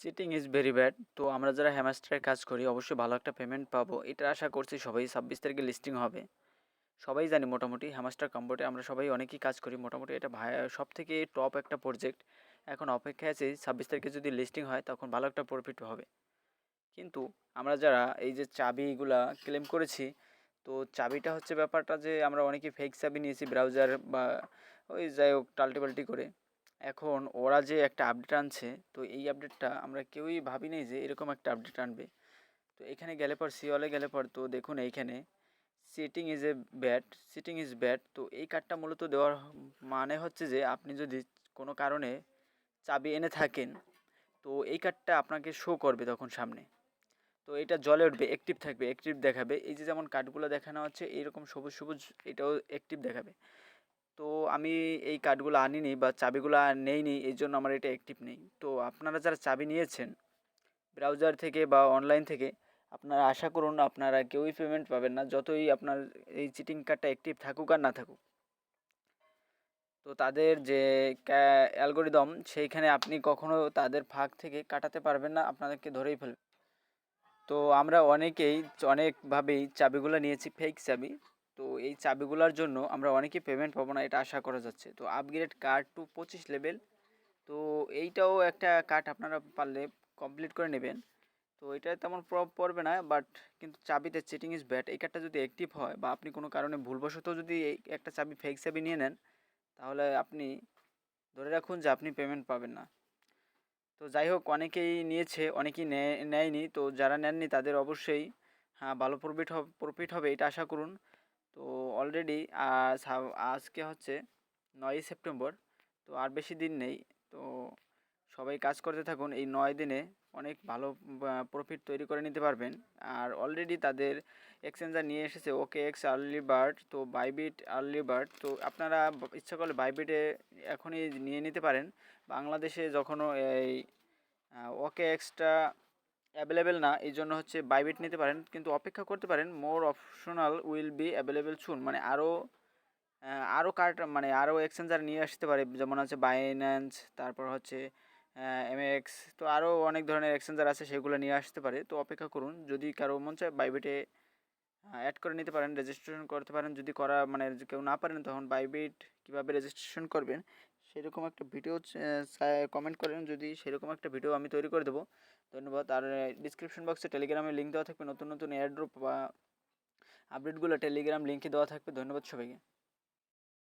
Cheating is very bad. তো আমরা যারা হ্যামাস্টারে কাজ করি অবশ্যই ভালো একটা পেমেন্ট পাবো এটা আশা করছি। সবাই 26 তারিখে লিস্টিং হবে। সবাই জানি মোটামুটি হ্যামাস্টার কম্বোটে আমরা সবাই অনেকেই কাজ করি। মোটামুটি এটা সব থেকে টপ একটা প্রজেক্ট। এখন অপেক্ষায় আছি 26 তারিখে যদি লিস্টিং হয় তখন ভালো একটা প্রফিট হবে। কিন্তু আমরা যারা এই যে চাবিগুলা ক্লেম করেছি, তো চাবিটা হচ্ছে ব্যাপারটা যে আমরা অনেকেই ফেক চাবি নিয়েছি ব্রাউজার বা ওই যাই হোক টাল্টিপাল্টি করে। এখন ওরা যে একটা আপডেট আনছে, তো এই আপডেটটা আমরা কেউই ভাবিনি যে এরকম একটা আপডেট আনবে। তো এখানে গেলে পর সিওলে গেলে পর তো দেখুন এইখানে sitting is a bad, sitting is bad. তো এই কার্ডটা মূলত দেওয়ার মানে হচ্ছে যে আপনি যদি কোনো কারণে চাবি এনে থাকেন, তো এই কার্ডটা আপনাকে শো করবে তখন সামনে। তো এটা জ্বলে উঠবে, অ্যাক্টিভ থাকবে, অ্যাক্টিভ দেখাবে। এই যে যেমন কার্ডগুলো দেখানো হচ্ছে এইরকম সবুজ সবুজ, এটাও অ্যাক্টিভ দেখাবে। তো আমি এই কার্ডগুলো আনিনি বা চাবিগুলো নেইনি, এই জন্য আমার এটা অ্যাক্টিভ নেই। তো আপনারা যারা চাবি নিয়েছেন ব্রাউজার থেকে বা অনলাইন থেকে, আপনারা আশা করুন আপনারা কেউই পেমেন্ট পাবেন না, যতই আপনার এই চিটিং কার্ডটা অ্যাক্টিভ থাকুক আর না থাকুক। তো তাদের যে অ্যালগোরিদম, সেইখানে আপনি কখনো তাদের ফাঁক থেকে কাটাতে পারবেন না, আপনাদেরকে ধরেই ফেলবে। তো আমরা অনেকেই অনেকভাবেই চাবিগুলো নিয়েছি ফেক চাবি। তো এই চাবিগুলোর জন্য আমরা অনেকেই পেমেন্ট পাবো না এটা আশা করা যাচ্ছে। তো আপগ্রেড কার্ড টু 25 লেভেল, তো এইটাও একটা কার্ড আপনারা পারলে কমপ্লিট করে নেবেন। তো এটা তেমন প্রভাব পড়বে না, বাট কিন্তু চাবিতে চিটিং ইজ ব্যাড এই কার্ডটা যদি অ্যাক্টিভ হয় বা আপনি কোনো কারণে ভুলবশত যদি এই একটা চাবি ফেক চাবি নিয়ে নেন, তাহলে আপনি ধরে রাখুন যে আপনি পেমেন্ট পাবেন না। তো যাই হোক, অনেকেই নিয়েছে, অনেকেই নেয়নি। তো যারা নেননি তাদের অবশ্যই হ্যাঁ ভালো প্রফিট হবে এটা আশা করুন। তো অলরেডি আজকে হচ্ছে 9ই সেপ্টেম্বর। তো আর বেশি দিন নেই। তো সবাই কাজ করতে থাকুন, এই 9 দিনে অনেক ভালো প্রফিট তৈরি করে নিতে পারবেন। আর অলরেডি তাদের এক্সচেঞ্জার নিয়ে এসেছে ওকে এক্স আর্লি বার্ড, তো বাইবিট আর্লি বার্ড। তো আপনারা ইচ্ছা করলে বাইবিটে এখনই নিয়ে নিতে পারেন। বাংলাদেশে যখনও এই ওকে এক্সটা অ্যাভেলেবেল না, এই জন্য হচ্ছে বাইবিট নিতে পারেন, কিন্তু অপেক্ষা করতে পারেন। মোর অপশনাল উইল বি অ্যাভেলেবেল সুন, মানে আরও কার্ড মানে আরও এক্সচেঞ্জার নিয়ে আসতে পারে, যেমন আছে বাইন্যান্স, তারপর হচ্ছে এমএক্স। তো আরও অনেক ধরনের এক্সচেঞ্জার আছে, সেগুলো নিয়ে আসতে পারে। তো অপেক্ষা করুন, যদি কারো মন চায় বাইবিটে অ্যাড করে নিতে পারেন, রেজিস্ট্রেশন করতে পারেন। যদি করা মানে কেউ না পারেন, তখন বাইবিট কীভাবে রেজিস্ট্রেশন করবেন সেরকম একটা ভিডিও কমেন্ট করেন, যদি সেরকম একটা ভিডিও আমি তৈরি করে দেবো। ধন্যবাদ। আর ডিসক্রিপশন বক্সে টেলিগ্রামের লিঙ্ক দেওয়া থাকবে, নতুন নতুন এয়ারড্রপ বা আপডেটগুলো টেলিগ্রাম লিঙ্কে দেওয়া থাকবে। ধন্যবাদ সবাইকে।